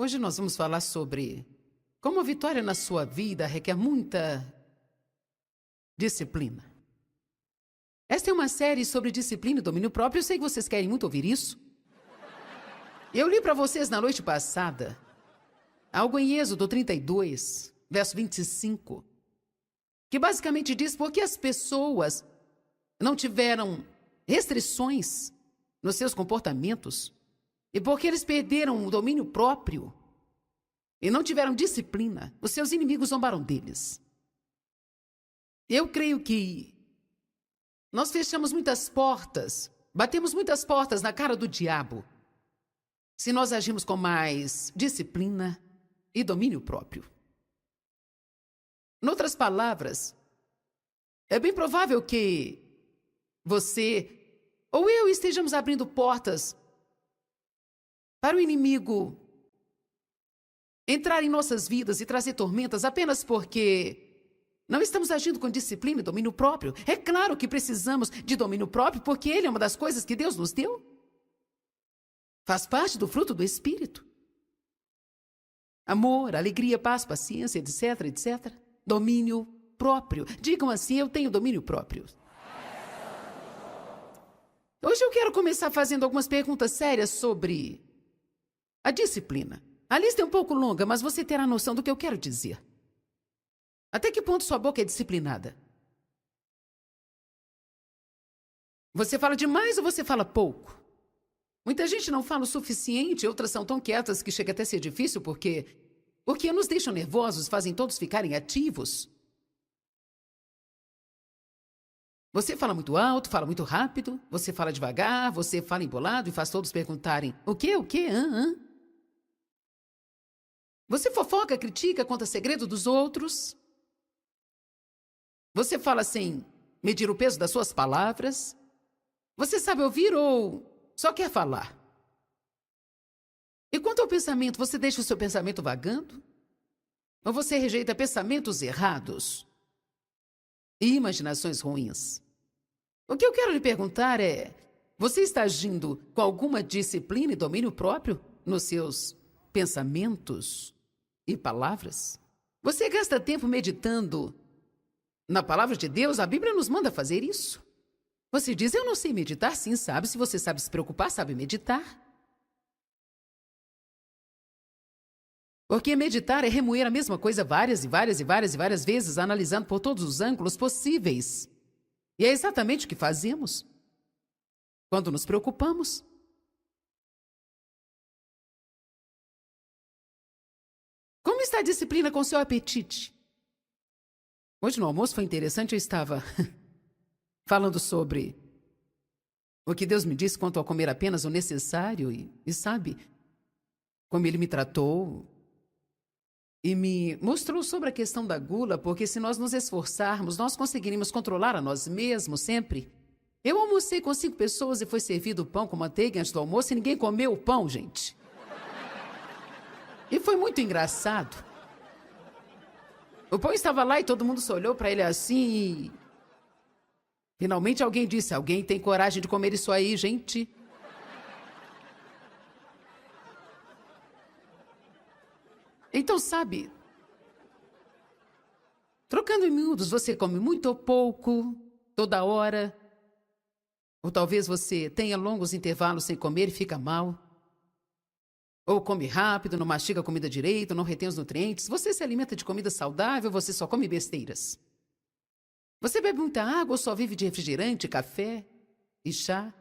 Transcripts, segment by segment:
Hoje nós vamos falar sobre como a vitória na sua vida requer muita disciplina. Esta é uma série sobre disciplina e domínio próprio. Eu sei que vocês querem muito ouvir isso. Eu li para vocês na noite passada algo em Êxodo 32, verso 25, que basicamente diz por que as pessoas não tiveram restrições nos seus comportamentos e porque eles perderam o domínio próprio e não tiveram disciplina, os seus inimigos zombaram deles. Eu creio que nós fechamos muitas portas, batemos muitas portas na cara do diabo, se nós agimos com mais disciplina e domínio próprio. Em outras palavras, é bem provável que você ou eu estejamos abrindo portas para o inimigo entrar em nossas vidas e trazer tormentas apenas porque não estamos agindo com disciplina e domínio próprio. É claro que precisamos de domínio próprio porque ele é uma das coisas que Deus nos deu. Faz parte do fruto do Espírito. Amor, alegria, paz, paciência, etc, etc. Domínio próprio. Digam assim, eu tenho domínio próprio. Hoje eu quero começar fazendo algumas perguntas sérias sobre a disciplina. A lista é um pouco longa, mas você terá noção do que eu quero dizer. Até que ponto sua boca é disciplinada? Você fala demais ou você fala pouco? Muita gente não fala o suficiente, outras são tão quietas que chega até a ser difícil porque nos deixam nervosos, fazem todos ficarem ativos. Você fala muito alto, fala muito rápido, você fala devagar, você fala embolado e faz todos perguntarem: o quê? Você fofoca, critica, conta segredo dos outros. Você fala sem medir o peso das suas palavras. Você sabe ouvir ou só quer falar? E quanto ao pensamento, você deixa o seu pensamento vagando? Ou você rejeita pensamentos errados e imaginações ruins? O que eu quero lhe perguntar é: você está agindo com alguma disciplina e domínio próprio nos seus pensamentos e palavras? Você gasta tempo meditando na palavra de Deus? A Bíblia nos manda fazer isso. Você diz: eu não sei meditar. Sim, sabe. Se você sabe se preocupar, sabe meditar. Porque meditar é remoer a mesma coisa várias vezes, analisando por todos os ângulos possíveis. E é exatamente o que fazemos quando nos preocupamos. Como está a disciplina com seu apetite? Hoje no almoço foi interessante, eu estava falando sobre o que Deus me disse quanto a comer apenas o necessário e sabe, como Ele me tratou e me mostrou sobre a questão da gula, porque se nós nos esforçarmos, nós conseguiríamos controlar a nós mesmos sempre. Eu almocei com 5 pessoas e foi servido pão com manteiga antes do almoço e ninguém comeu o pão, gente. E foi muito engraçado. O pão estava lá e todo mundo só olhou para ele assim e finalmente alguém disse: alguém tem coragem de comer isso aí, gente? Então, sabe, trocando em miúdos, você come muito ou pouco, toda hora. Ou talvez você tenha longos intervalos sem comer e fica mal. Ou come rápido, não mastiga a comida direito, não retém os nutrientes. Você se alimenta de comida saudável, você só come besteiras. Você bebe muita água ou só vive de refrigerante, café e chá?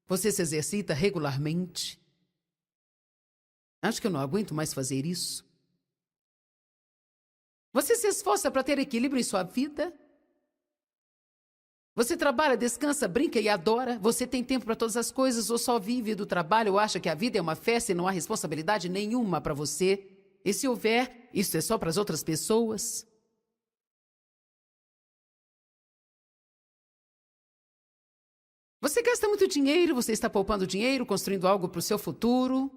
Você se exercita regularmente? Acho que eu não aguento mais fazer isso. Você se esforça para ter equilíbrio em sua vida? Você trabalha, descansa, brinca e adora? Você tem tempo para todas as coisas ou só vive do trabalho ou acha que a vida é uma festa e não há responsabilidade nenhuma para você? E se houver, isso é só para as outras pessoas? Você gasta muito dinheiro, você está poupando dinheiro, construindo algo para o seu futuro?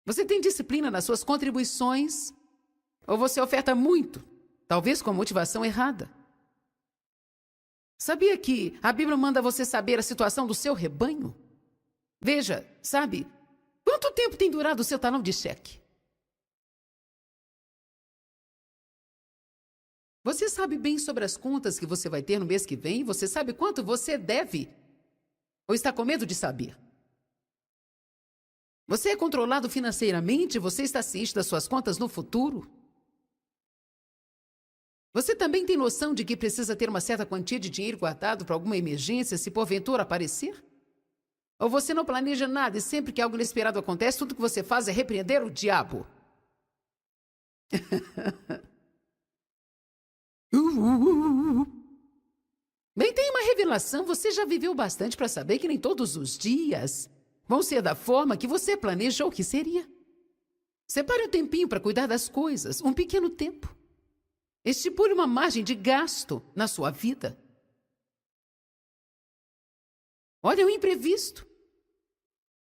Você tem disciplina nas suas contribuições? Ou você oferta muito, talvez com motivação errada? Sabia que a Bíblia manda você saber a situação do seu rebanho? Veja, sabe, quanto tempo tem durado o seu talão de cheque? Você sabe bem sobre as contas que você vai ter no mês que vem? Você sabe quanto você deve? Ou está com medo de saber? Você é controlado financeiramente? Você está ciente das suas contas no futuro? Você também tem noção de que precisa ter uma certa quantia de dinheiro guardado para alguma emergência se porventura aparecer? Ou você não planeja nada e sempre que algo inesperado acontece, tudo que você faz é repreender o diabo? Bem, tem uma revelação. Você já viveu bastante para saber que nem todos os dias vão ser da forma que você planejou que seria. Separe um tempinho para cuidar das coisas, um pequeno tempo. Estipule uma margem de gasto na sua vida. Olha o imprevisto.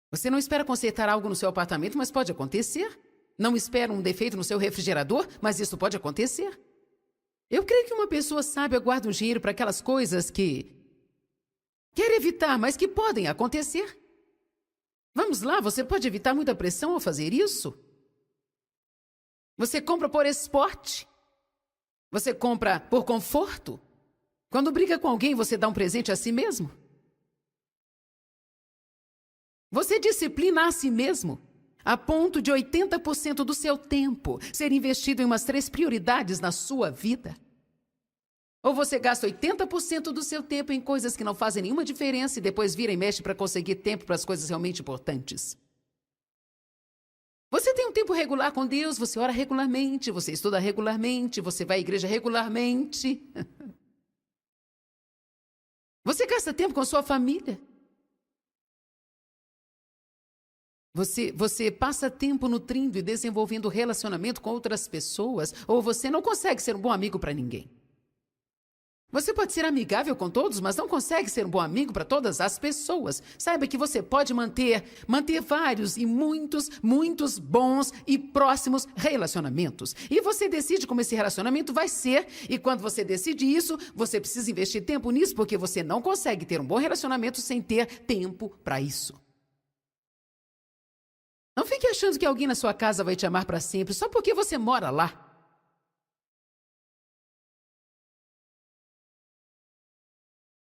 Você não espera consertar algo no seu apartamento, mas pode acontecer. Não espera um defeito no seu refrigerador, mas isso pode acontecer. Eu creio que uma pessoa sábia guarda um dinheiro para aquelas coisas que quer evitar, mas que podem acontecer. Vamos lá, você pode evitar muita pressão ao fazer isso. Você compra por esporte. Você compra por conforto. Quando briga com alguém, você dá um presente a si mesmo. Você disciplina a si mesmo, a ponto de 80% do seu tempo ser investido em umas 3 prioridades na sua vida. Ou você gasta 80% do seu tempo em coisas que não fazem nenhuma diferença e depois vira e mexe para conseguir tempo para as coisas realmente importantes. Você tem um tempo regular com Deus, você ora regularmente, você estuda regularmente, você vai à igreja regularmente. Você gasta tempo com sua família. Você passa tempo nutrindo e desenvolvendo relacionamento com outras pessoas, ou você não consegue ser um bom amigo para ninguém. Você pode ser amigável com todos, mas não consegue ser um bom amigo para todas as pessoas. Saiba que você pode manter vários e muitos bons e próximos relacionamentos. E você decide como esse relacionamento vai ser. E quando você decide isso, você precisa investir tempo nisso, porque você não consegue ter um bom relacionamento sem ter tempo para isso. Não fique achando que alguém na sua casa vai te amar para sempre só porque você mora lá.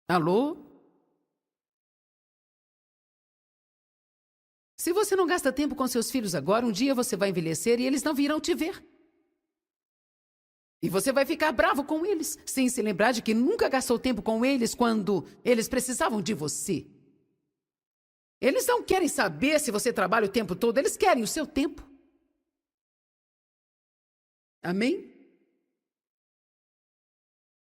Alô? Se você não gasta tempo com seus filhos agora, um dia você vai envelhecer e eles não virão te ver. E você vai ficar bravo com eles, sem se lembrar de que nunca gastou tempo com eles quando eles precisavam de você. Eles não querem saber se você trabalha o tempo todo, eles querem o seu tempo. Amém?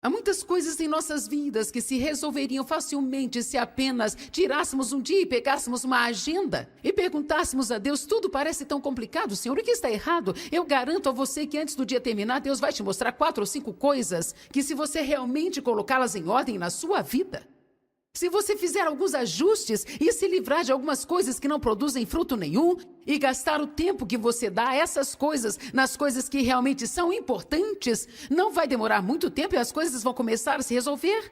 Há muitas coisas em nossas vidas que se resolveriam facilmente se apenas tirássemos um dia e pegássemos uma agenda e perguntássemos a Deus: tudo parece tão complicado, Senhor, o que está errado? Eu garanto a você que antes do dia terminar, Deus vai te mostrar 4 ou 5 coisas que, se você realmente colocá-las em ordem na sua vida, se você fizer alguns ajustes e se livrar de algumas coisas que não produzem fruto nenhum e gastar o tempo que você dá a essas coisas nas coisas que realmente são importantes, não vai demorar muito tempo e as coisas vão começar a se resolver.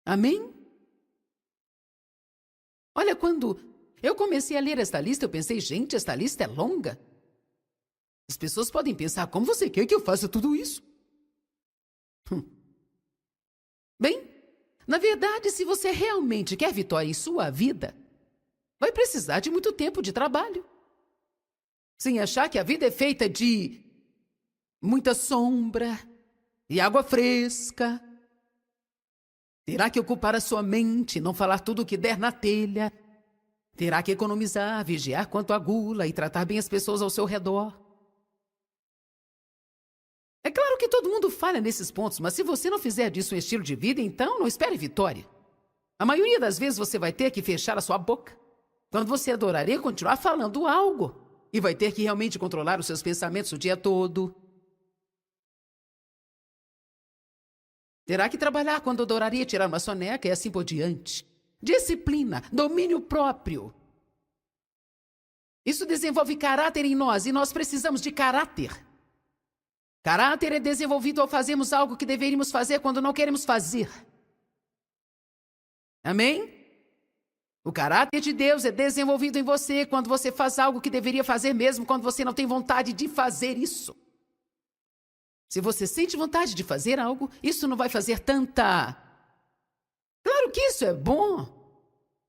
Amém? Olha, quando eu comecei a ler esta lista, eu pensei, gente, esta lista é longa. As pessoas podem pensar, como você quer que eu faça tudo isso? Bem, na verdade, se você realmente quer vitória em sua vida, vai precisar de muito tempo de trabalho. Sem achar que a vida é feita de muita sombra e água fresca. Terá que ocupar a sua mente, não falar tudo o que der na telha. Terá que economizar, vigiar quanto à gula e tratar bem as pessoas ao seu redor. É claro que todo mundo falha nesses pontos, mas se você não fizer disso um estilo de vida, então não espere vitória. A maioria das vezes você vai ter que fechar a sua boca quando você adorar e continuar falando algo. E vai ter que realmente controlar os seus pensamentos o dia todo. Terá que trabalhar quando adoraria tirar uma soneca e assim por diante. Disciplina, domínio próprio. Isso desenvolve caráter em nós e nós precisamos de caráter. Caráter é desenvolvido ao fazermos algo que deveríamos fazer quando não queremos fazer. Amém? O caráter de Deus é desenvolvido em você quando você faz algo que deveria fazer mesmo quando você não tem vontade de fazer isso. Se você sente vontade de fazer algo, isso não vai fazer tanta... Claro que isso é bom,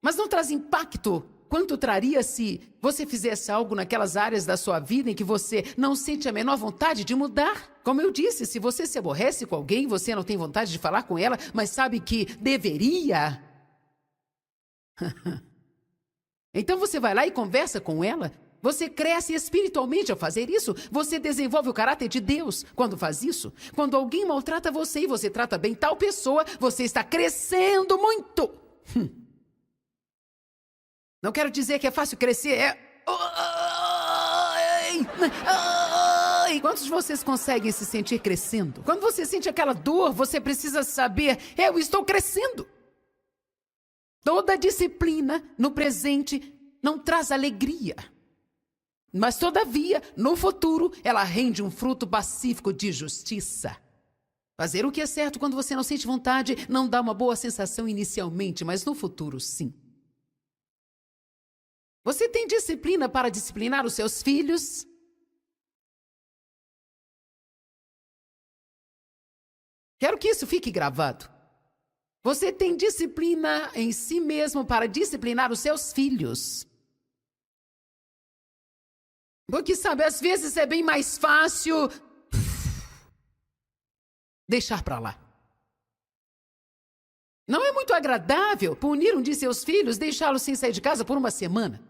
mas não traz impacto quanto traria se você fizesse algo naquelas áreas da sua vida em que você não sente a menor vontade de mudar. Como eu disse, se você se aborrece com alguém, você não tem vontade de falar com ela, mas sabe que deveria... Então você vai lá e conversa com ela. Você cresce espiritualmente ao fazer isso. Você desenvolve o caráter de Deus quando faz isso. Quando alguém maltrata você e você trata bem tal pessoa, você está crescendo muito. Não quero dizer que é fácil crescer, Quantos de vocês conseguem se sentir crescendo? Quando você sente aquela dor, você precisa saber, eu estou crescendo. Toda disciplina no presente não traz alegria. Mas, todavia, no futuro, ela rende um fruto pacífico de justiça. Fazer o que é certo quando você não sente vontade não dá uma boa sensação inicialmente, mas no futuro, sim. Você tem disciplina para disciplinar os seus filhos? Quero que isso fique gravado. Você tem disciplina em si mesmo para disciplinar os seus filhos. Porque, sabe, às vezes é bem mais fácil deixar para lá. Não é muito agradável punir um de seus filhos, deixá-los sem sair de casa por uma semana.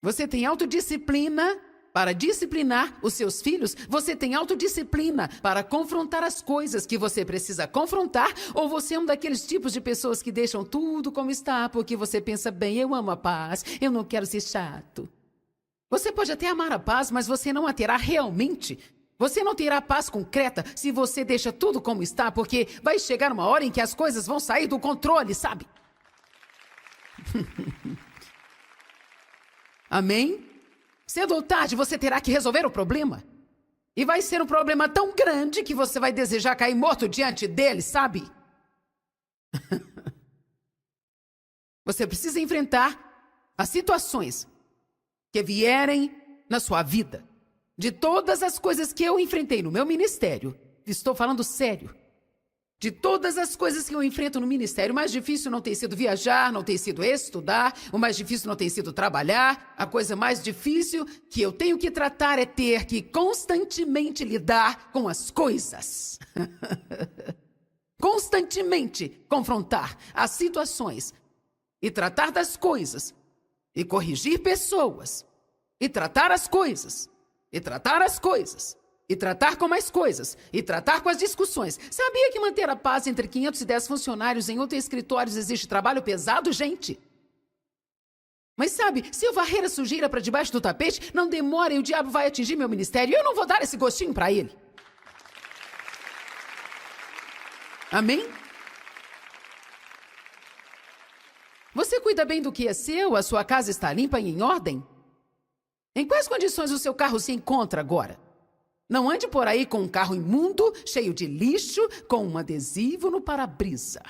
Você tem autodisciplina para disciplinar os seus filhos, você tem autodisciplina para confrontar as coisas que você precisa confrontar, ou você é um daqueles tipos de pessoas que deixam tudo como está, porque você pensa, bem, eu amo a paz, eu não quero ser chato. Você pode até amar a paz, mas você não a terá realmente. Você não terá paz concreta se você deixa tudo como está, porque vai chegar uma hora em que as coisas vão sair do controle, sabe? Amém? Cedo ou tarde, você terá que resolver o problema. E vai ser um problema tão grande que você vai desejar cair morto diante dele, sabe? Você precisa enfrentar as situações que vierem na sua vida. De todas as coisas que eu enfrentei no meu ministério, estou falando sério. De todas as coisas que eu enfrento no ministério, o mais difícil não tem sido viajar, não tem sido estudar, o mais difícil não tem sido trabalhar. A coisa mais difícil que eu tenho que tratar é ter que constantemente lidar com as coisas. Constantemente confrontar as situações e tratar das coisas e corrigir pessoas e tratar as coisas e tratar as coisas. E tratar com mais coisas. E tratar com as discussões. Sabia que manter a paz entre 510 funcionários em 8 escritórios exige trabalho pesado, gente? Mas sabe, se eu varrer a sujeira para debaixo do tapete, não demora e o diabo vai atingir meu ministério. E eu não vou dar esse gostinho para ele. Amém? Você cuida bem do que é seu? A sua casa está limpa e em ordem? Em quais condições o seu carro se encontra agora? Não ande por aí com um carro imundo, cheio de lixo, com um adesivo no para-brisa.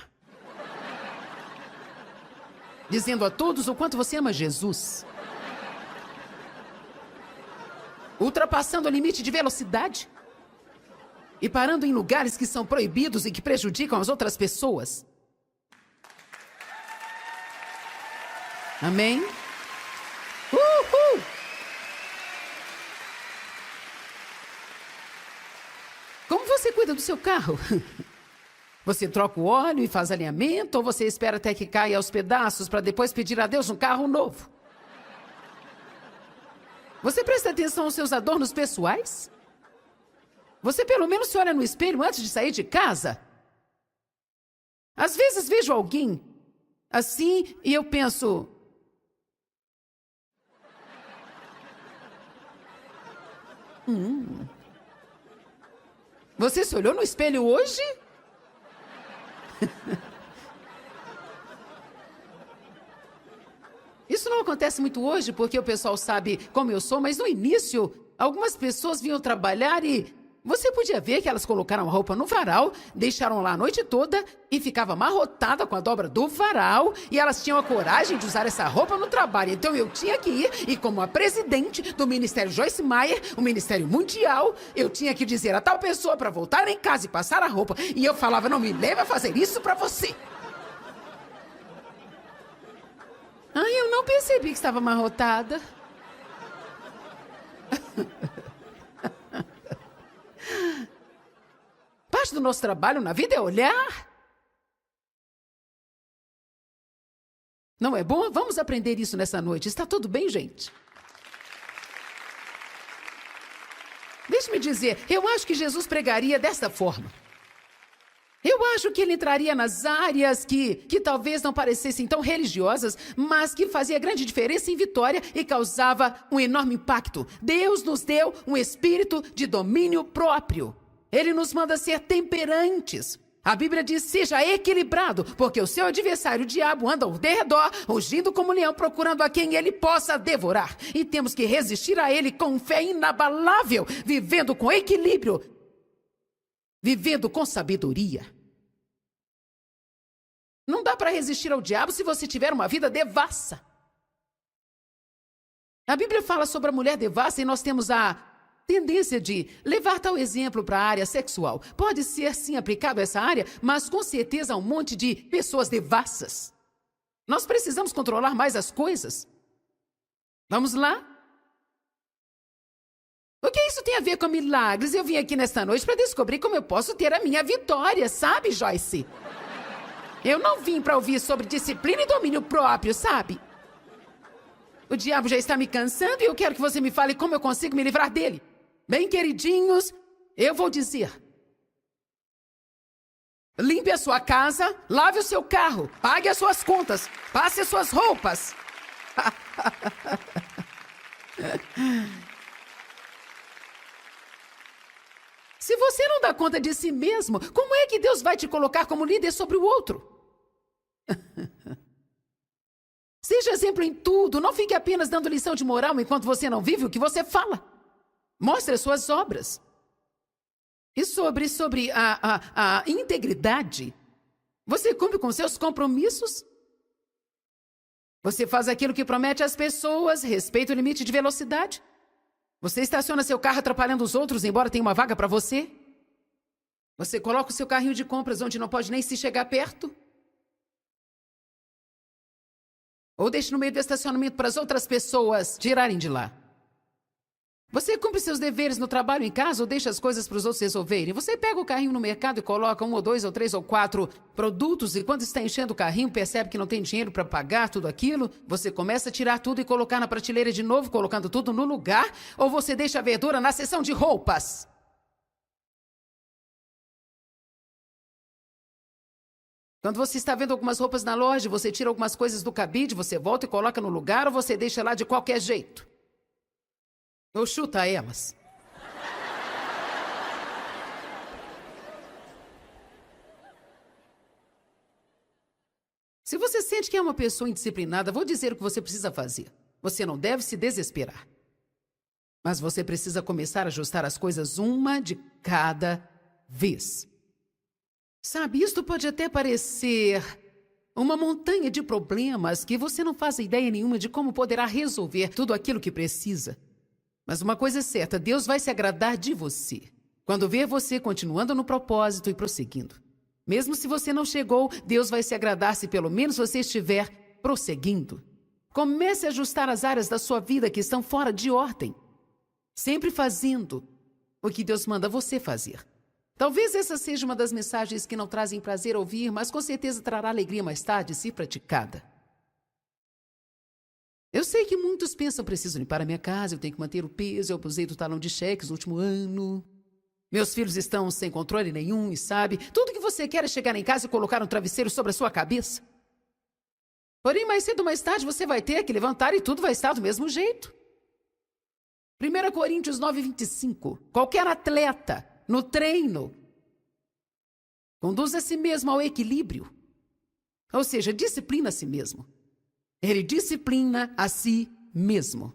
Dizendo a todos o quanto você ama Jesus. Ultrapassando o limite de velocidade. E parando em lugares que são proibidos e que prejudicam as outras pessoas. Amém? Uhul! Como você cuida do seu carro? Você troca o óleo e faz alinhamento ou você espera até que caia aos pedaços para depois pedir a Deus um carro novo? Você presta atenção aos seus adornos pessoais? Você pelo menos se olha no espelho antes de sair de casa? Às vezes vejo alguém assim e eu penso... Você se olhou no espelho hoje? Isso não acontece muito hoje, porque o pessoal sabe como eu sou, mas no início, algumas pessoas vinham trabalhar e Você podia ver que elas colocaram a roupa no varal, deixaram lá a noite toda e ficava amarrotada com a dobra do varal e elas tinham a coragem de usar essa roupa no trabalho. Então eu tinha que ir e como a presidente do Ministério Joyce Meyer, o Ministério Mundial, eu tinha que dizer a tal pessoa para voltar em casa e passar a roupa. E eu falava, não me leve a fazer isso para você. Ai, eu não percebi que estava amarrotada. Parte do nosso trabalho na vida é olhar. Não é bom? Vamos aprender isso nessa noite. Está tudo bem, gente? Deixe-me dizer, eu acho que Jesus pregaria desta forma. Eu acho que ele entraria nas áreas que talvez não parecessem tão religiosas, mas que fazia grande diferença em Vitória e causava um enorme impacto. Deus nos deu um espírito de domínio próprio. Ele nos manda ser temperantes. A Bíblia diz, seja equilibrado, porque o seu adversário, o diabo, anda ao derredor, rugindo como leão, procurando a quem ele possa devorar. E temos que resistir a ele com fé inabalável, vivendo com equilíbrio, vivendo com sabedoria. Não dá para resistir ao diabo se você tiver uma vida devassa. A Bíblia fala sobre a mulher devassa e nós temos a tendência de levar tal exemplo para a área sexual. Pode ser, sim, aplicado a essa área, mas com certeza há um monte de pessoas devassas. Nós precisamos controlar mais as coisas. Vamos lá? O que isso tem a ver com milagres? Eu vim aqui nesta noite para descobrir como eu posso ter a minha vitória, sabe, Joyce? Eu não vim para ouvir sobre disciplina e domínio próprio, sabe? O diabo já está me cansando e eu quero que você me fale como eu consigo me livrar dele. Bem, queridinhos, eu vou dizer. Limpe a sua casa, lave o seu carro, pague as suas contas, passe as suas roupas. Se você não dá conta de si mesmo, como é que Deus vai te colocar como líder sobre o outro? Seja exemplo em tudo, não fique apenas dando lição de moral enquanto você não vive o que você fala. Mostre as suas obras. E sobre a integridade, você cumpre com seus compromissos? Você faz aquilo que promete às pessoas, respeita o limite de velocidade? Você estaciona seu carro atrapalhando os outros, embora tenha uma vaga para você? Você coloca o seu carrinho de compras onde não pode nem se chegar perto? Ou deixa no meio do estacionamento para as outras pessoas tirarem de lá? Você cumpre seus deveres no trabalho, em casa, ou deixa as coisas para os outros resolverem? Você pega o carrinho no mercado e coloca 1 ou 2 ou 3 ou 4 produtos e quando está enchendo o carrinho, percebe que não tem dinheiro para pagar tudo aquilo, você começa a tirar tudo e colocar na prateleira de novo, colocando tudo no lugar, ou você deixa a verdura na seção de roupas? Quando você está vendo algumas roupas na loja, você tira algumas coisas do cabide, você volta e coloca no lugar, ou você deixa lá de qualquer jeito? Ou chuta elas. Se você sente que é uma pessoa indisciplinada, vou dizer o que você precisa fazer. Você não deve se desesperar. Mas você precisa começar a ajustar as coisas uma de cada vez. Sabe, isto pode até parecer uma montanha de problemas que você não faz ideia nenhuma de como poderá resolver tudo aquilo que precisa. Mas uma coisa é certa, Deus vai se agradar de você quando ver você continuando no propósito e prosseguindo. Mesmo se você não chegou, Deus vai se agradar se pelo menos você estiver prosseguindo. Comece a ajustar as áreas da sua vida que estão fora de ordem. Sempre fazendo o que Deus manda você fazer. Talvez essa seja uma das mensagens que não trazem prazer ouvir, mas com certeza trará alegria mais tarde se praticada. Eu sei que muitos pensam, preciso limpar a minha casa, eu tenho que manter o peso, eu abusei do talão de cheques no último ano. Meus filhos estão sem controle nenhum e sabe, tudo que você quer é chegar em casa e colocar um travesseiro sobre a sua cabeça. Porém, mais cedo ou mais tarde você vai ter que levantar e tudo vai estar do mesmo jeito. 1 Coríntios 9:25. Qualquer atleta no treino conduz a si mesmo ao equilíbrio. Ou seja, disciplina a si mesmo. Ele disciplina a si mesmo.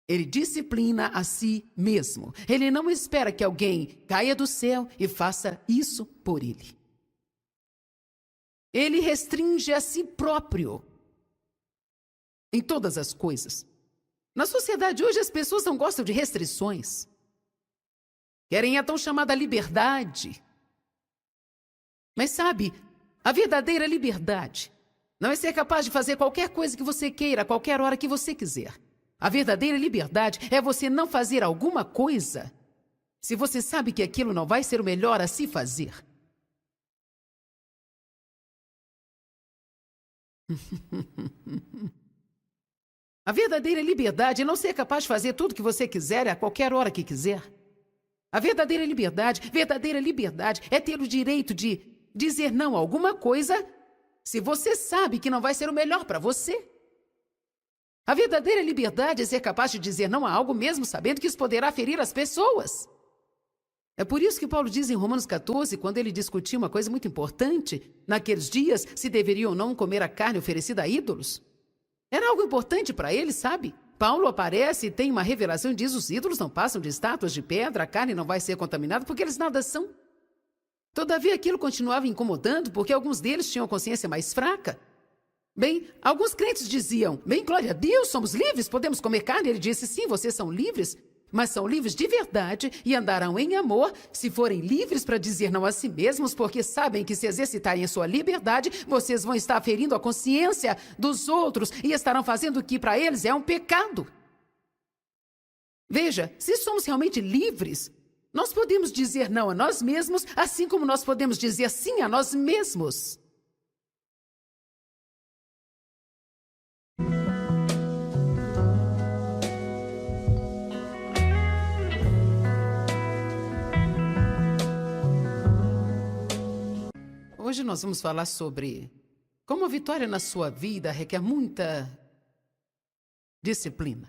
Ele disciplina a si mesmo. Ele não espera que alguém caia do céu e faça isso por ele. Ele restringe a si próprio em todas as coisas. Na sociedade hoje, as pessoas não gostam de restrições. Querem a tão chamada liberdade. Mas sabe, a verdadeira liberdade não é ser capaz de fazer qualquer coisa que você queira, a qualquer hora que você quiser. A verdadeira liberdade é você não fazer alguma coisa se você sabe que aquilo não vai ser o melhor a se fazer. A verdadeira liberdade é não ser capaz de fazer tudo que você quiser a qualquer hora que quiser. A verdadeira liberdade é ter o direito de dizer não a alguma coisa se você sabe que não vai ser o melhor para você. A verdadeira liberdade é ser capaz de dizer não a algo mesmo sabendo que isso poderá ferir as pessoas. É por isso que Paulo diz em Romanos 14, quando ele discutia uma coisa muito importante, naqueles dias, se deveria ou não comer a carne oferecida a ídolos. Era algo importante para ele, sabe? Paulo aparece e tem uma revelação e diz: os ídolos não passam de estátuas de pedra, a carne não vai ser contaminada porque eles nada são. Todavia, aquilo continuava incomodando porque alguns deles tinham consciência mais fraca. Bem, alguns crentes diziam: bem, glória a Deus, somos livres, podemos comer carne. Ele disse: sim, vocês são livres, mas são livres de verdade e andarão em amor se forem livres para dizer não a si mesmos, porque sabem que se exercitarem a sua liberdade, vocês vão estar ferindo a consciência dos outros e estarão fazendo o que para eles é um pecado. Veja, se somos realmente livres, nós podemos dizer não a nós mesmos, assim como nós podemos dizer sim a nós mesmos. Hoje nós vamos falar sobre como a vitória na sua vida requer muita disciplina.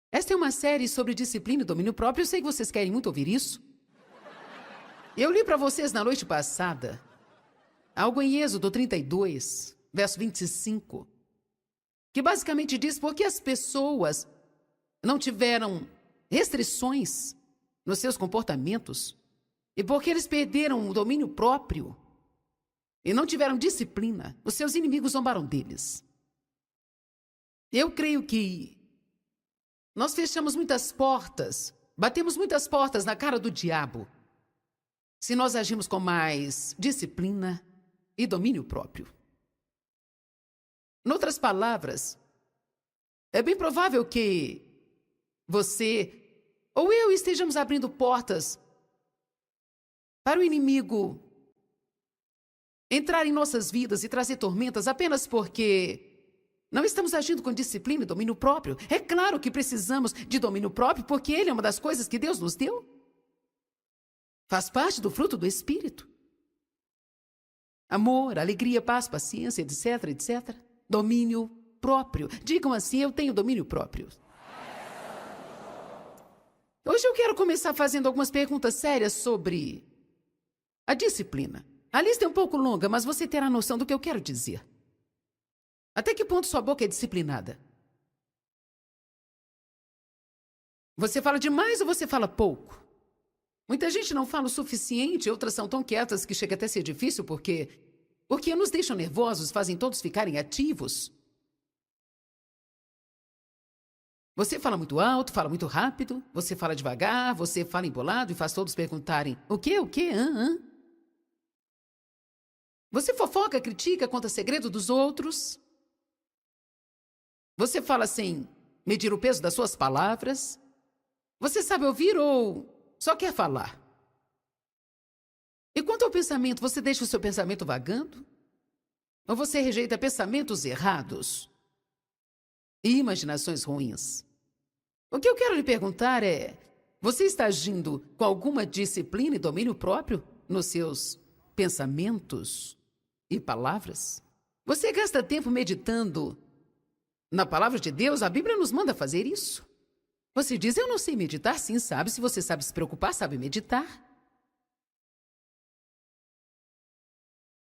Esta é uma série sobre disciplina e domínio próprio. Eu sei que vocês querem muito ouvir isso. Eu li para vocês na noite passada algo em Êxodo 32, verso 25, que basicamente diz porque as pessoas não tiveram restrições nos seus comportamentos e porque eles perderam o domínio próprio e não tiveram disciplina, os seus inimigos zombaram deles. Eu creio que nós fechamos muitas portas, batemos muitas portas na cara do diabo, se nós agimos com mais disciplina e domínio próprio. Em outras palavras, é bem provável que você ou eu estejamos abrindo portas para o inimigo entrar em nossas vidas e trazer tormentas apenas porque não estamos agindo com disciplina e domínio próprio. É claro que precisamos de domínio próprio porque ele é uma das coisas que Deus nos deu. Faz parte do fruto do Espírito. Amor, alegria, paz, paciência, etc, etc. Domínio próprio. Digam assim: eu tenho domínio próprio. Hoje eu quero começar fazendo algumas perguntas sérias sobre a disciplina. A lista é um pouco longa, mas você terá noção do que eu quero dizer. Até que ponto sua boca é disciplinada? Você fala demais ou você fala pouco? Muita gente não fala o suficiente, outras são tão quietas que chega até a ser difícil porque nos deixam nervosos, fazem todos ficarem ativos. Você fala muito alto, fala muito rápido, você fala devagar, você fala embolado e faz todos perguntarem: o quê? Você fofoca, critica, conta segredo dos outros. Você fala sem medir o peso das suas palavras. Você sabe ouvir ou só quer falar? E quanto ao pensamento, você deixa o seu pensamento vagando? Ou você rejeita pensamentos errados e imaginações ruins? O que eu quero lhe perguntar é: você está agindo com alguma disciplina e domínio próprio nos seus pensamentos e palavras? Você gasta tempo meditando na palavra de Deus? A Bíblia nos manda fazer isso. Você diz: eu não sei meditar. Sim, sabe. Se você sabe se preocupar, sabe meditar.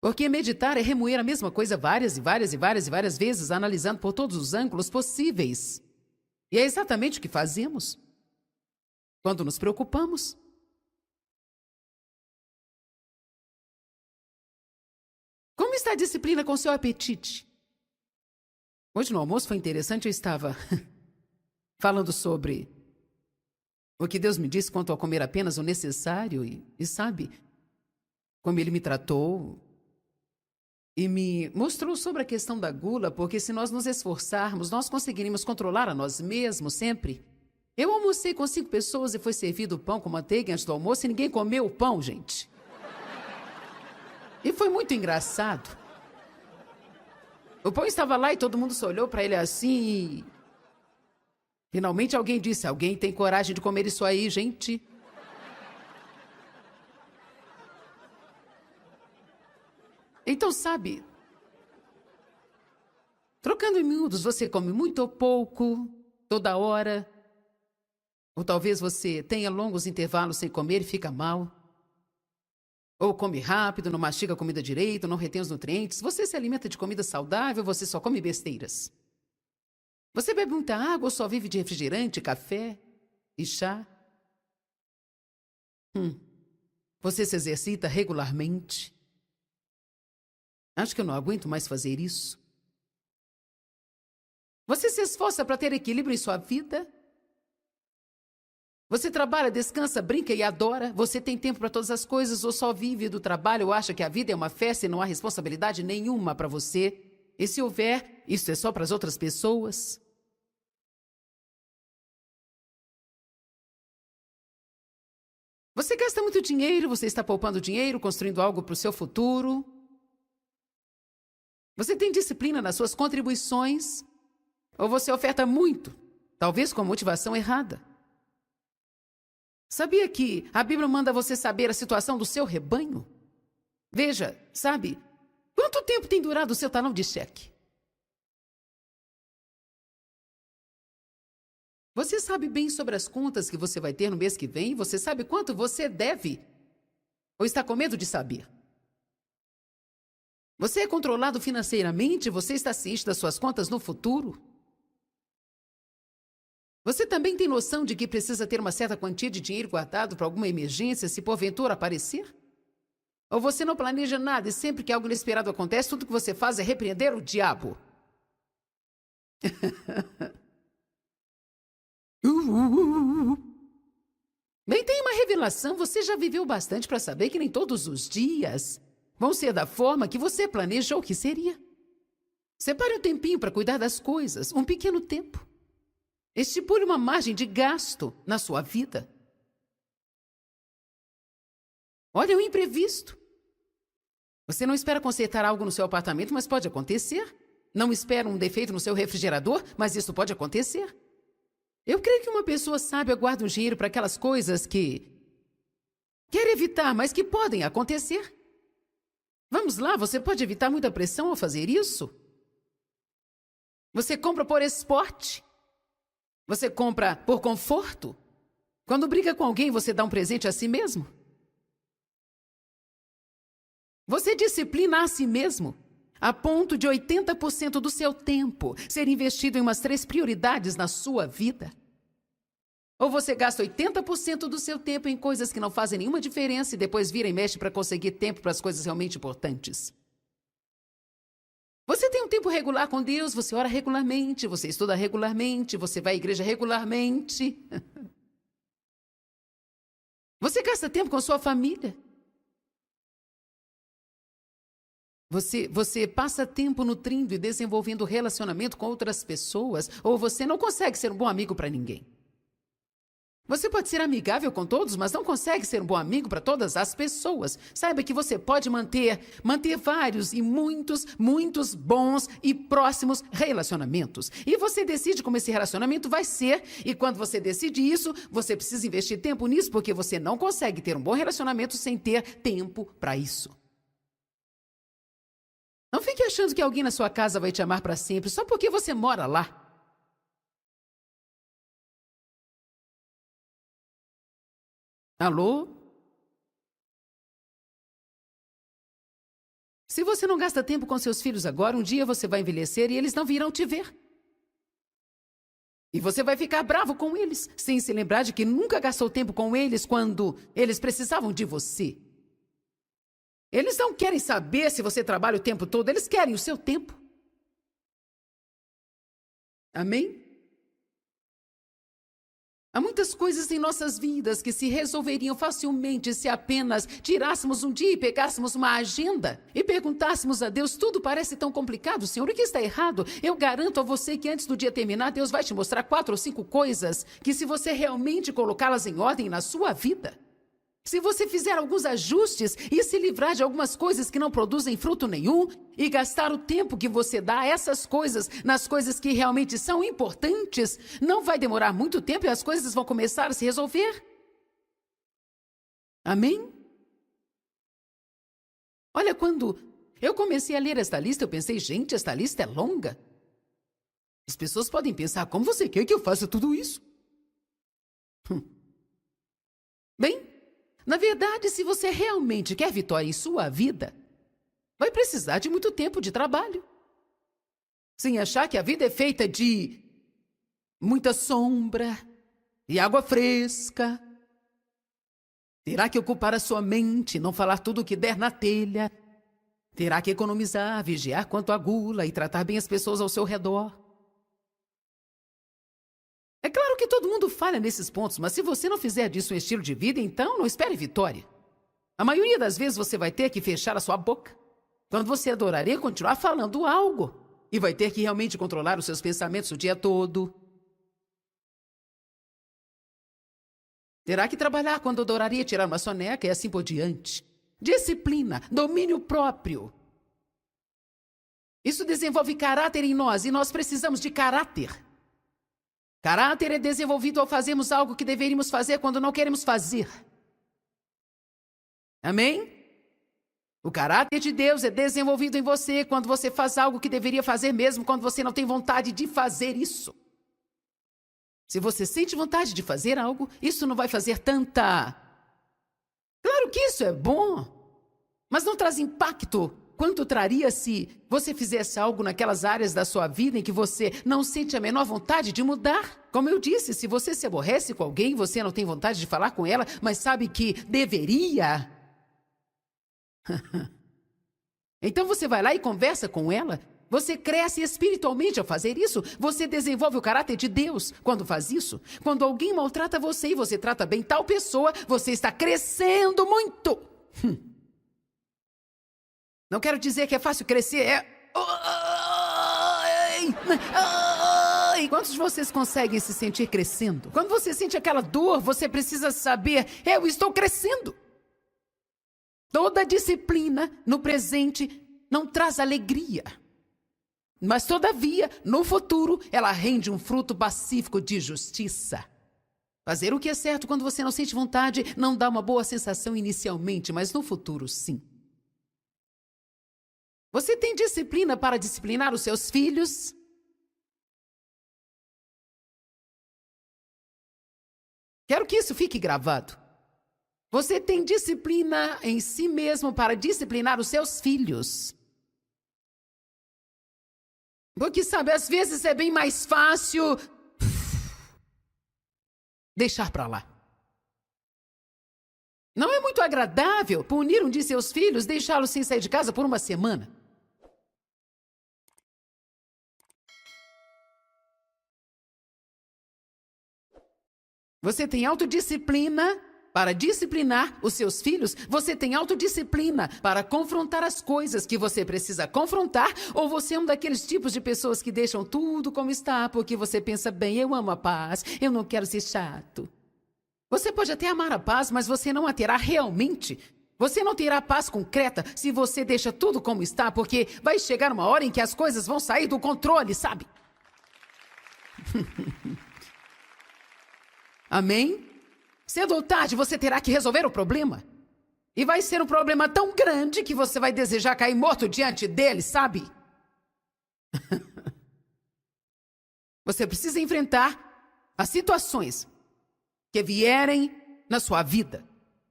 Porque meditar é remoer a mesma coisa várias vezes, analisando por todos os ângulos possíveis. E é exatamente o que fazemos quando nos preocupamos. Como está a disciplina com seu apetite? Hoje no almoço foi interessante, eu estava falando sobre o que Deus me disse quanto a comer apenas o necessário e sabe, como Ele me tratou e me mostrou sobre a questão da gula, porque se nós nos esforçarmos, nós conseguiríamos controlar a nós mesmos sempre. Eu almocei com 5 pessoas e foi servido pão com manteiga antes do almoço e ninguém comeu o pão, gente. E foi muito engraçado. O pão estava lá e todo mundo só olhou para ele assim e... Finalmente alguém disse, alguém tem coragem de comer isso aí, gente? Então, sabe, trocando em miúdos, você come muito ou pouco, toda hora. Ou talvez você tenha longos intervalos sem comer e fica mal. Ou come rápido, não mastiga a comida direito, não retém os nutrientes. Você se alimenta de comida saudável, você só come besteiras. Você bebe muita água ou só vive de refrigerante, café e chá? Você se exercita regularmente? Acho que eu não aguento mais fazer isso. Você se esforça para ter equilíbrio em sua vida? Você trabalha, descansa, brinca e adora? Você tem tempo para todas as coisas ou só vive do trabalho ou acha que a vida é uma festa e não há responsabilidade nenhuma para você? E se houver, isso é só para as outras pessoas? Você gasta muito dinheiro, você está poupando dinheiro, construindo algo para o seu futuro? Você tem disciplina nas suas contribuições? Ou você oferta muito, talvez com motivação errada? Sabia que a Bíblia manda você saber a situação do seu rebanho? Veja, sabe, quanto tempo tem durado o seu talão de cheque? Você sabe bem sobre as contas que você vai ter no mês que vem? Você sabe quanto você deve? Ou está com medo de saber? Você é controlado financeiramente? Você está ciente das suas contas no futuro? Você também tem noção de que precisa ter uma certa quantia de dinheiro guardado para alguma emergência se porventura aparecer? Ou você não planeja nada e sempre que algo inesperado acontece, tudo que você faz é repreender o diabo? Bem, tem uma revelação, você já viveu bastante para saber que nem todos os dias vão ser da forma que você planejou que seria. Separe um tempinho para cuidar das coisas, um pequeno tempo. Estipule uma margem de gasto na sua vida. Olha o imprevisto. Você não espera consertar algo no seu apartamento, mas pode acontecer. Não espera um defeito no seu refrigerador, mas isso pode acontecer. Eu creio que uma pessoa sábia guarda um dinheiro para aquelas coisas que quer evitar, mas que podem acontecer. Vamos lá, você pode evitar muita pressão ao fazer isso? Você compra por esporte. Você compra por conforto? Quando briga com alguém, você dá um presente a si mesmo? Você disciplina a si mesmo, a ponto de 80% do seu tempo ser investido em umas 3 prioridades na sua vida? Ou você gasta 80% do seu tempo em coisas que não fazem nenhuma diferença e depois vira e mexe para conseguir tempo para as coisas realmente importantes? Você tem um tempo regular com Deus, você ora regularmente, você estuda regularmente, você vai à igreja regularmente. Você gasta tempo com sua família. Você passa tempo nutrindo e desenvolvendo relacionamento com outras pessoas, ou você não consegue ser um bom amigo para ninguém. Você pode ser amigável com todos, mas não consegue ser um bom amigo para todas as pessoas. Saiba que você pode manter vários e muitos bons e próximos relacionamentos. E você decide como esse relacionamento vai ser. E quando você decide isso, você precisa investir tempo nisso, porque você não consegue ter um bom relacionamento sem ter tempo para isso. Não fique achando que alguém na sua casa vai te amar para sempre só porque você mora lá. Alô? Se você não gasta tempo com seus filhos agora, um dia você vai envelhecer e eles não virão te ver. E você vai ficar bravo com eles, sem se lembrar de que nunca gastou tempo com eles quando eles precisavam de você. Eles não querem saber se você trabalha o tempo todo, eles querem o seu tempo. Amém? Há muitas coisas em nossas vidas que se resolveriam facilmente se apenas tirássemos um dia e pegássemos uma agenda e perguntássemos a Deus: tudo parece tão complicado, Senhor, o que está errado? Eu garanto a você que antes do dia terminar, Deus vai te mostrar 4 ou 5 coisas que, se você realmente colocá-las em ordem na sua vida, se você fizer alguns ajustes e se livrar de algumas coisas que não produzem fruto nenhum e gastar o tempo que você dá a essas coisas nas coisas que realmente são importantes, não vai demorar muito tempo e as coisas vão começar a se resolver. Amém? Olha, quando eu comecei a ler esta lista, eu pensei, gente, esta lista é longa. As pessoas podem pensar, como você quer que eu faça tudo isso? Bem, na verdade, se você realmente quer vitória em sua vida, vai precisar de muito tempo de trabalho. Sem achar que a vida é feita de muita sombra e água fresca. Terá que ocupar a sua mente, não falar tudo o que der na telha. Terá que economizar, vigiar quanto à gula e tratar bem as pessoas ao seu redor. É claro que todo mundo falha nesses pontos, mas se você não fizer disso um estilo de vida, então não espere vitória. A maioria das vezes você vai ter que fechar a sua boca quando você adoraria continuar falando algo e vai ter que realmente controlar os seus pensamentos o dia todo. Terá que trabalhar quando adoraria tirar uma soneca e assim por diante. Disciplina, domínio próprio. Isso desenvolve caráter em nós e nós precisamos de caráter. Caráter é desenvolvido ao fazermos algo que deveríamos fazer quando não queremos fazer. Amém? O caráter de Deus é desenvolvido em você quando você faz algo que deveria fazer mesmo quando você não tem vontade de fazer isso. Se você sente vontade de fazer algo, isso não vai fazer tanta... Claro que isso é bom, mas não traz impacto quanto traria se você fizesse algo naquelas áreas da sua vida em que você não sente a menor vontade de mudar. Como eu disse, se você se aborrece com alguém, você não tem vontade de falar com ela, mas sabe que deveria. Então você vai lá e conversa com ela. Você cresce espiritualmente ao fazer isso. Você desenvolve o caráter de Deus quando faz isso. Quando alguém maltrata você e você trata bem tal pessoa, você está crescendo muito. Não quero dizer que é fácil crescer, Quantos de vocês conseguem se sentir crescendo? Quando você sente aquela dor, você precisa saber, eu estou crescendo. Toda disciplina no presente não traz alegria. Mas, todavia, no futuro, ela rende um fruto pacífico de justiça. Fazer o que é certo quando você não sente vontade não dá uma boa sensação inicialmente, mas no futuro, sim. Você tem disciplina para disciplinar os seus filhos? Quero que isso fique gravado. Você tem disciplina em si mesmo para disciplinar os seus filhos? Porque, sabe, às vezes é bem mais fácil deixar para lá. Não é muito agradável punir um de seus filhos, deixá-los sem sair de casa por uma semana. Você tem autodisciplina para disciplinar os seus filhos? Você tem autodisciplina para confrontar as coisas que você precisa confrontar? Ou você é um daqueles tipos de pessoas que deixam tudo como está porque você pensa, bem, eu amo a paz, eu não quero ser chato? Você pode até amar a paz, mas você não a terá realmente. Você não terá paz concreta se você deixa tudo como está, porque vai chegar uma hora em que as coisas vão sair do controle, sabe? Amém? Cedo ou tarde você terá que resolver o problema. E vai ser um problema tão grande que você vai desejar cair morto diante dele, sabe? Você precisa enfrentar as situações que vierem na sua vida.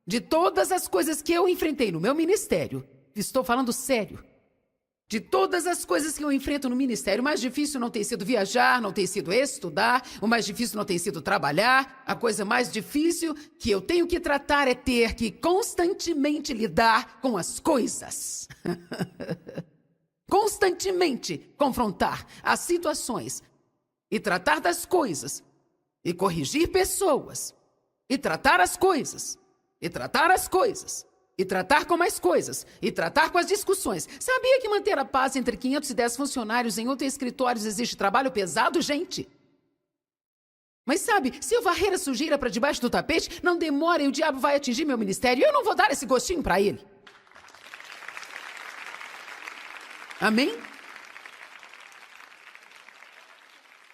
De todas as coisas que eu enfrentei no meu ministério, estou falando sério. De todas as coisas que eu enfrento no ministério, o mais difícil não tem sido viajar, não tem sido estudar, o mais difícil não tem sido trabalhar. A coisa mais difícil que eu tenho que tratar é ter que constantemente lidar com as coisas. Constantemente confrontar as situações e tratar das coisas e corrigir pessoas e tratar as coisas e tratar as coisas. E tratar com mais coisas. E tratar com as discussões. Sabia que manter a paz entre 510 funcionários em 8 escritórios exige trabalho pesado, gente? Mas sabe, se eu varrer a sujeira para debaixo do tapete, não demora e o diabo vai atingir meu ministério. E eu não vou dar esse gostinho para ele. Amém?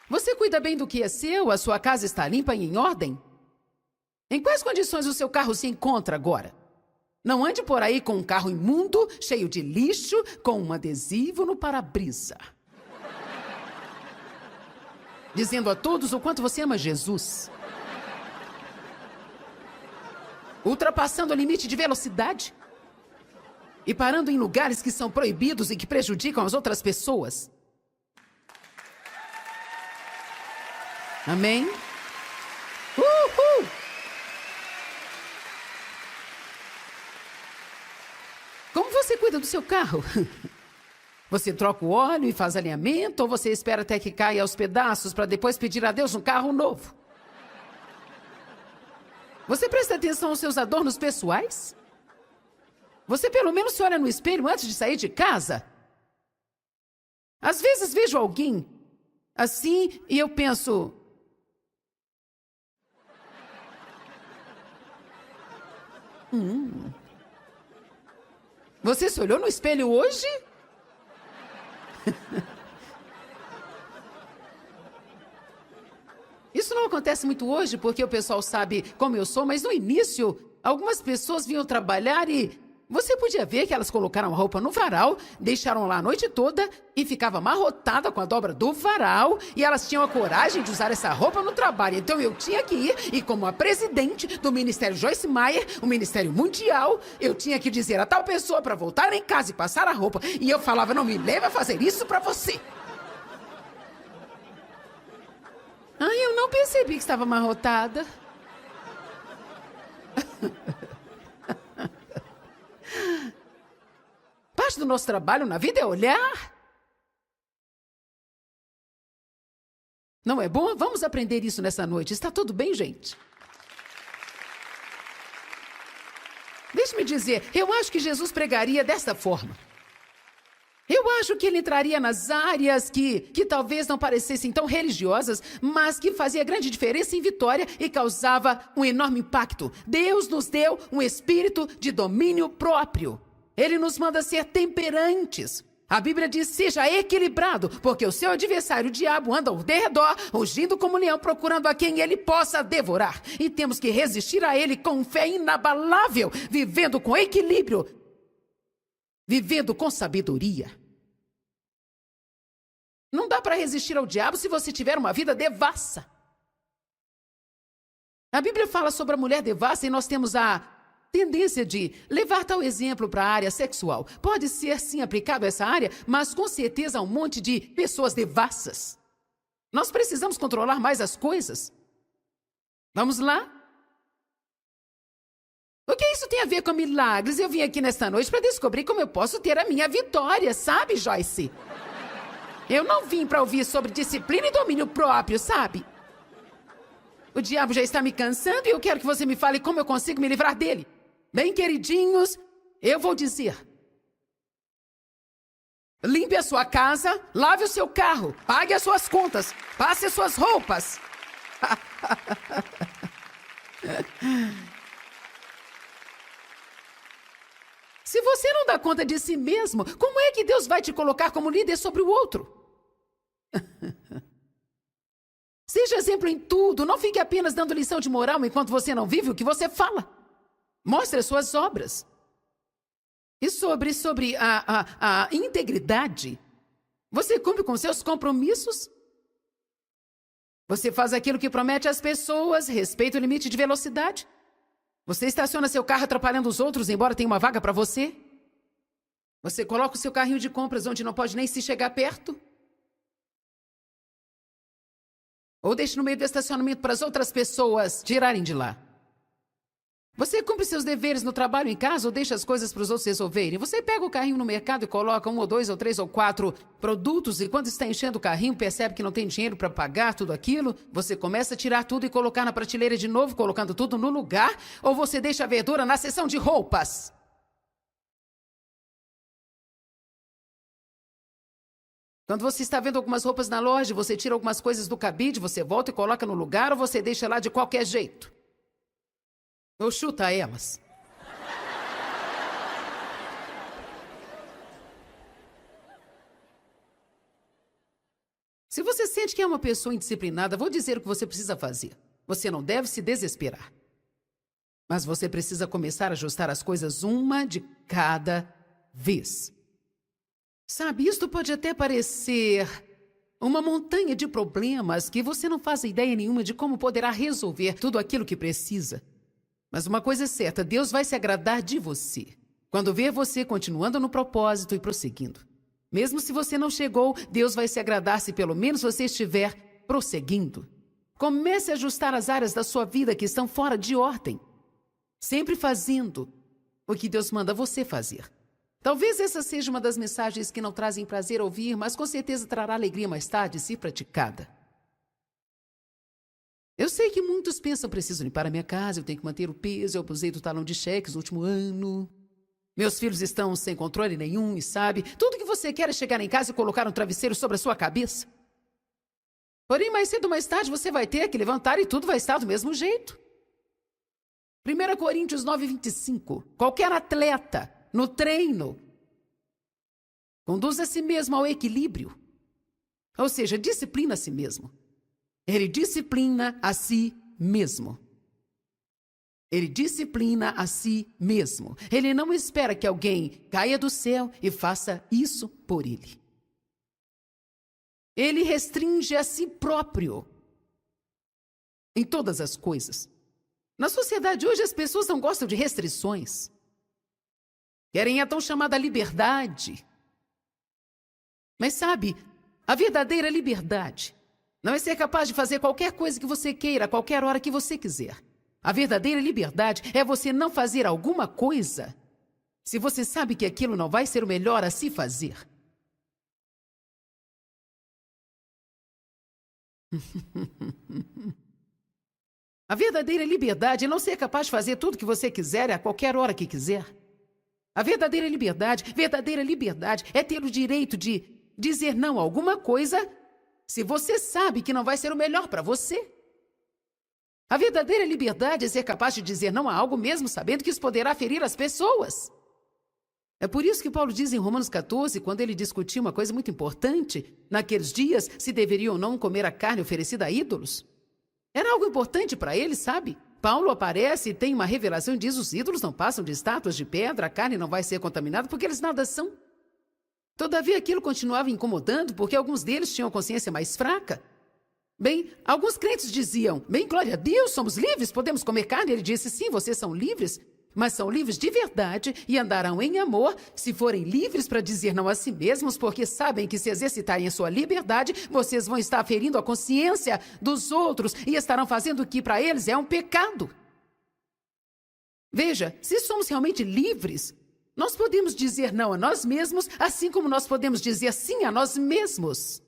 Você cuida bem do que é seu? A sua casa está limpa e em ordem? Em quais condições o seu carro se encontra agora? Não ande por aí com um carro imundo, cheio de lixo, com um adesivo no para-brisa. Dizendo a todos o quanto você ama Jesus. Ultrapassando o limite de velocidade. E parando em lugares que são proibidos e que prejudicam as outras pessoas. Amém? Uhul! Como você cuida do seu carro? Você troca o óleo e faz alinhamento ou você espera até que caia aos pedaços para depois pedir a Deus um carro novo? Você presta atenção aos seus adornos pessoais? Você pelo menos se olha no espelho antes de sair de casa? Às vezes vejo alguém assim e eu penso... Você se olhou no espelho hoje? Isso não acontece muito hoje, porque o pessoal sabe como eu sou, mas no início, algumas pessoas vinham trabalhar e você podia ver que elas colocaram a roupa no varal, deixaram lá a noite toda e ficava amarrotada com a dobra do varal e elas tinham a coragem de usar essa roupa no trabalho. Então eu tinha que ir e como a presidente do Ministério Joyce Meyer, o Ministério Mundial, eu tinha que dizer a tal pessoa para voltar em casa e passar a roupa. E eu falava, não me leve a fazer isso para você. Ai, eu não percebi que estava amarrotada. Parte do nosso trabalho na vida é olhar. Não é bom? Vamos aprender isso nessa noite. Está tudo bem, gente? Deixe-me dizer, eu acho que Jesus pregaria desta forma. Eu acho que ele entraria nas áreas que talvez não parecessem tão religiosas, mas que fazia grande diferença em Vitória e causava um enorme impacto. Deus nos deu um espírito de domínio próprio. Ele nos manda ser temperantes. A Bíblia diz, seja equilibrado, porque o seu adversário, o diabo, anda ao derredor, rugindo como leão, procurando a quem ele possa devorar. E temos que resistir a ele com fé inabalável, vivendo com equilíbrio, vivendo com sabedoria. Não dá para resistir ao diabo se você tiver uma vida devassa. A Bíblia fala sobre a mulher devassa e nós temos a tendência de levar tal exemplo para a área sexual. Pode ser, sim, aplicado a essa área, mas com certeza há um monte de pessoas devassas. Nós precisamos controlar mais as coisas. Vamos lá? O que isso tem a ver com milagres? Eu vim aqui nesta noite para descobrir como eu posso ter a minha vitória, sabe, Joyce? Eu não vim para ouvir sobre disciplina e domínio próprio, sabe? O diabo já está me cansando e eu quero que você me fale como eu consigo me livrar dele. Bem, queridinhos, eu vou dizer. Limpe a sua casa, lave o seu carro, pague as suas contas, passe as suas roupas. Se você não dá conta de si mesmo, como é que Deus vai te colocar como líder sobre o outro? Seja exemplo em tudo, não fique apenas dando lição de moral enquanto você não vive o que você fala. Mostre as suas obras. E sobre a integridade, você cumpre com seus compromissos? Você faz aquilo que promete às pessoas, respeita o limite de velocidade? Você estaciona seu carro atrapalhando os outros, embora tenha uma vaga para você? Você coloca o seu carrinho de compras onde não pode nem se chegar perto? Ou deixa no meio do estacionamento para as outras pessoas tirarem de lá? Você cumpre seus deveres no trabalho em casa ou deixa as coisas para os outros resolverem? Você pega o carrinho no mercado e coloca 1 ou 2 ou 3 ou 4 produtos e quando está enchendo o carrinho percebe que não tem dinheiro para pagar tudo aquilo, você começa a tirar tudo e colocar na prateleira de novo, colocando tudo no lugar, ou você deixa a verdura na seção de roupas? Quando você está vendo algumas roupas na loja, você tira algumas coisas do cabide, você volta e coloca no lugar ou você deixa lá de qualquer jeito? Ou chuta elas? Se você sente que é uma pessoa indisciplinada, vou dizer o que você precisa fazer. Você não deve se desesperar. Mas você precisa começar a ajustar as coisas uma de cada vez. Sabe, isto pode até parecer uma montanha de problemas que você não faz ideia nenhuma de como poderá resolver tudo aquilo que precisa. Mas uma coisa é certa, Deus vai se agradar de você quando ver você continuando no propósito e prosseguindo. Mesmo se você não chegou, Deus vai se agradar se pelo menos você estiver prosseguindo. Comece a ajustar as áreas da sua vida que estão fora de ordem. Sempre fazendo o que Deus manda você fazer. Talvez essa seja uma das mensagens que não trazem prazer ouvir, mas com certeza trará alegria mais tarde se praticada. Eu sei que muitos pensam, preciso limpar a minha casa, eu tenho que manter o peso, eu abusei do talão de cheques no último ano. Meus filhos estão sem controle nenhum e sabe, tudo que você quer é chegar em casa e colocar um travesseiro sobre a sua cabeça. Porém, mais cedo ou mais tarde você vai ter que levantar e tudo vai estar do mesmo jeito. 1 Coríntios 9:25. Qualquer atleta no treino conduz a si mesmo ao equilíbrio. Ou seja, disciplina a si mesmo. Ele disciplina a si mesmo. Ele disciplina a si mesmo. Ele não espera que alguém caia do céu e faça isso por ele. Ele restringe a si próprio em todas as coisas. Na sociedade hoje as pessoas não gostam de restrições. Querem a tão chamada liberdade. Mas sabe, a verdadeira liberdade não é ser capaz de fazer qualquer coisa que você queira, a qualquer hora que você quiser. A verdadeira liberdade é você não fazer alguma coisa se você sabe que aquilo não vai ser o melhor a se fazer. A verdadeira liberdade é não ser capaz de fazer tudo que você quiser a qualquer hora que quiser. A verdadeira liberdade é ter o direito de dizer não a alguma coisa se você sabe que não vai ser o melhor para você. A verdadeira liberdade é ser capaz de dizer não a algo mesmo sabendo que isso poderá ferir as pessoas. É por isso que Paulo diz em Romanos 14, quando ele discutia uma coisa muito importante, naqueles dias, se deveria ou não comer a carne oferecida a ídolos. Era algo importante para ele, sabe? Paulo aparece e tem uma revelação e diz: os ídolos não passam de estátuas de pedra, a carne não vai ser contaminada porque eles nada são. Todavia, aquilo continuava incomodando porque alguns deles tinham consciência mais fraca. Bem, alguns crentes diziam: bem, glória a Deus, somos livres, podemos comer carne. Ele disse: sim, vocês são livres, mas são livres de verdade e andarão em amor se forem livres para dizer não a si mesmos, porque sabem que se exercitarem a sua liberdade, vocês vão estar ferindo a consciência dos outros e estarão fazendo o que para eles é um pecado. Veja, se somos realmente livres, nós podemos dizer não a nós mesmos, assim como nós podemos dizer sim a nós mesmos.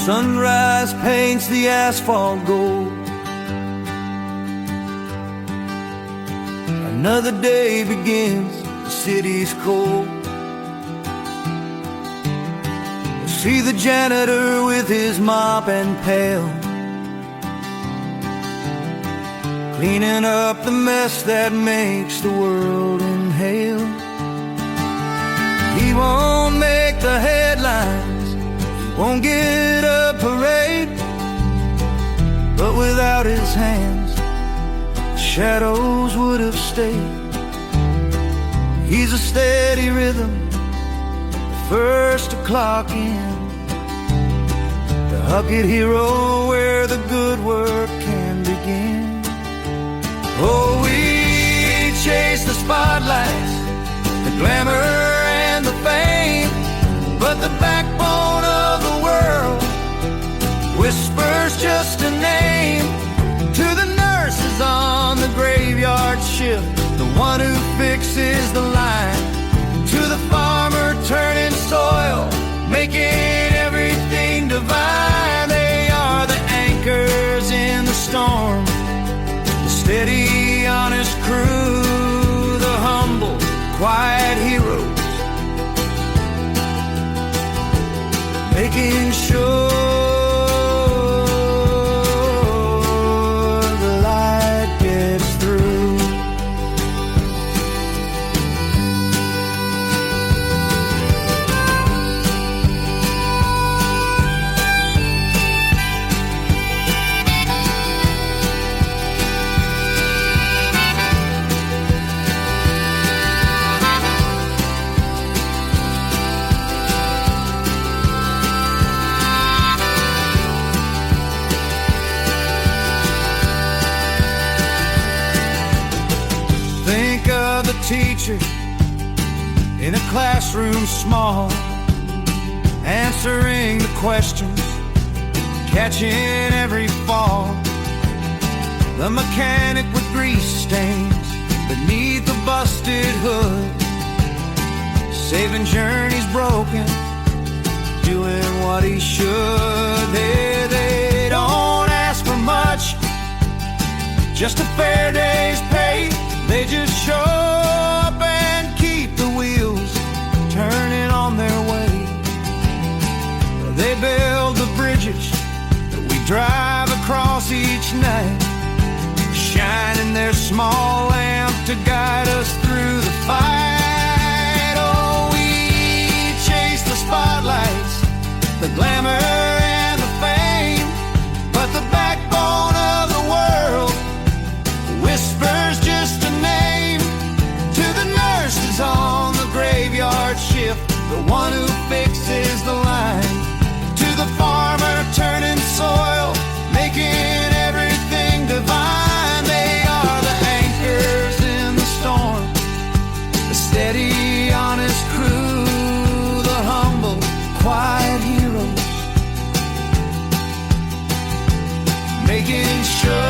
Sunrise paints the asphalt gold. Another day begins, the city's cold. See the janitor with his mop and pail, cleaning up the mess that makes the world inhale. He won't make the headlines, won't get a parade, but without his hands, the shadows would have stayed. He's a steady rhythm, first to clock in, the Huckett hero where the good work can begin. Oh, we chase the spotlights, the glamour and the fame, but the backbone of the world whispers just a name. To the nurses on the graveyard shift, the one who fixes the line, to the farmer turning soil, making everything divine. They are the anchors in the storm, the steady, honest crew, the humble, quiet heroes, making sure the light gets through. Think of the teacher in a classroom small, answering the questions, catching every fall. The mechanic with grease stains beneath the busted hood, saving journeys broken, doing what he should. They don't ask for much, just a fair day's pay. They just show up and keep the wheels turning on their way. They build the bridges that we drive across each night, shining their small lamp to guide us through the fight. Oh, we chase the spotlights, the glamour and the fame, but the backbone of the world whispers just a name. To the nurses on the graveyard shift, the one who fixes the line, to the farmer turning soil, making everything divine. They are the anchors in the storm, the steady, honest crew, the humble, quiet heroes, making sure